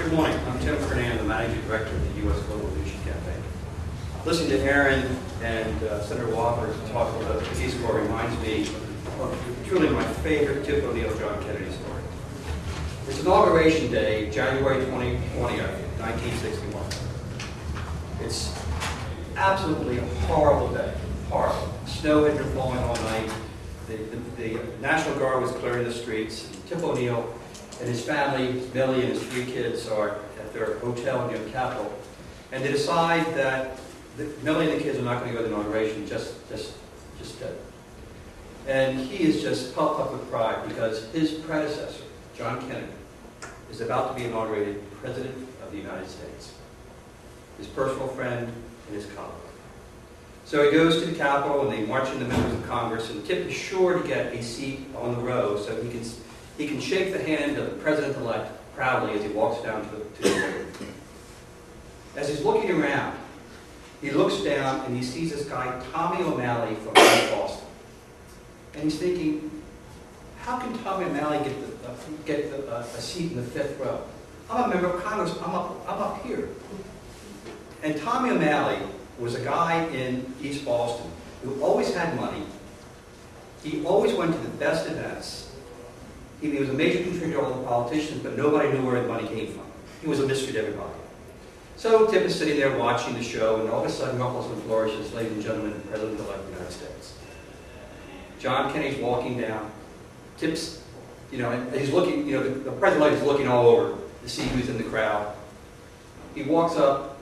Good morning. I'm Tim Kernan, the Managing Director of the U.S. Global Leadership Campaign. Listening to Aaron and Senator Walker talk about the Peace Corps reminds me of truly my favorite Tip O'Neill John Kennedy story. It's Inauguration Day, January 2020, 1961. It's absolutely a horrible day. Horrible. Snow had been falling all night. The National Guard was clearing the streets. Tip O'Neill and his family, Millie and his 3 kids, are at their hotel near the Capitol, and they decide that Millie and the kids are not going to go to the inauguration, just dead. And he is just puffed up with pride because his predecessor, John Kennedy, is about to be inaugurated President of the United States. His personal friend and his colleague. So he goes to the Capitol and they march in the members of Congress, and Tip is sure to get a seat on the row so he can shake the hand of the President-elect proudly as he walks down to the podium. As he's looking around, he looks down and he sees this guy, Tommy O'Malley from Boston. And he's thinking, how can Tommy O'Malley get a seat in the 5th row? I'm a member of Congress, I'm up here. And Tommy O'Malley was a guy in East Boston who always had money. He always went to the best events. He was a major contributor to all the politicians, but nobody knew where the money came from. He was a mystery to everybody. So Tip is sitting there watching the show, and all of a sudden, ruffles and flourishes, ladies and gentlemen, the President-elect of the United States. John Kennedy's walking down. Tip's, and he's looking, the President-elect is looking all over to see who's in the crowd. He walks up,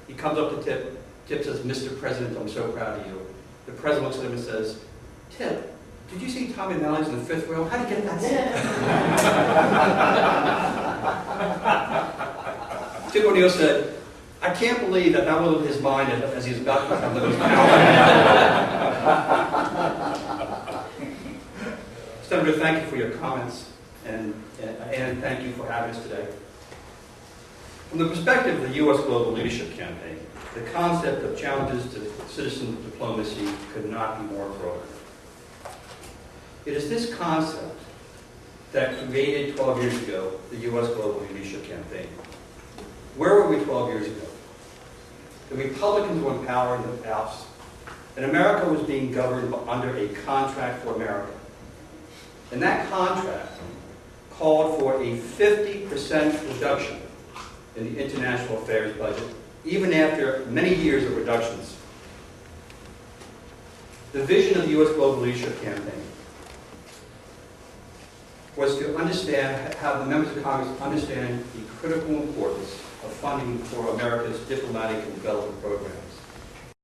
he comes up to Tip. Tip says, "Mr. President, I'm so proud of you." The President looks at him and says, "Tip, did you see Tommy O'Malley's in the 5th row? How did you get that seat?" Tip O'Neill said, "I can't believe that was in his mind as he was about to become the most powerful." Senator, thank you for your comments, and thank you for having us today. From the perspective of the U.S. Global Leadership Campaign, the concept of challenges to citizen diplomacy could not be more appropriate. It is this concept that created 12 years ago the U.S. Global Leadership Campaign. Where were we 12 years ago? The Republicans were in power in the House, and America was being governed under a contract for America. And that contract called for a 50% reduction in the international affairs budget, even after many years of reductions. The vision of the U.S. Global Leadership Campaign was to understand, have the members of Congress understand the critical importance of funding for America's diplomatic and development programs.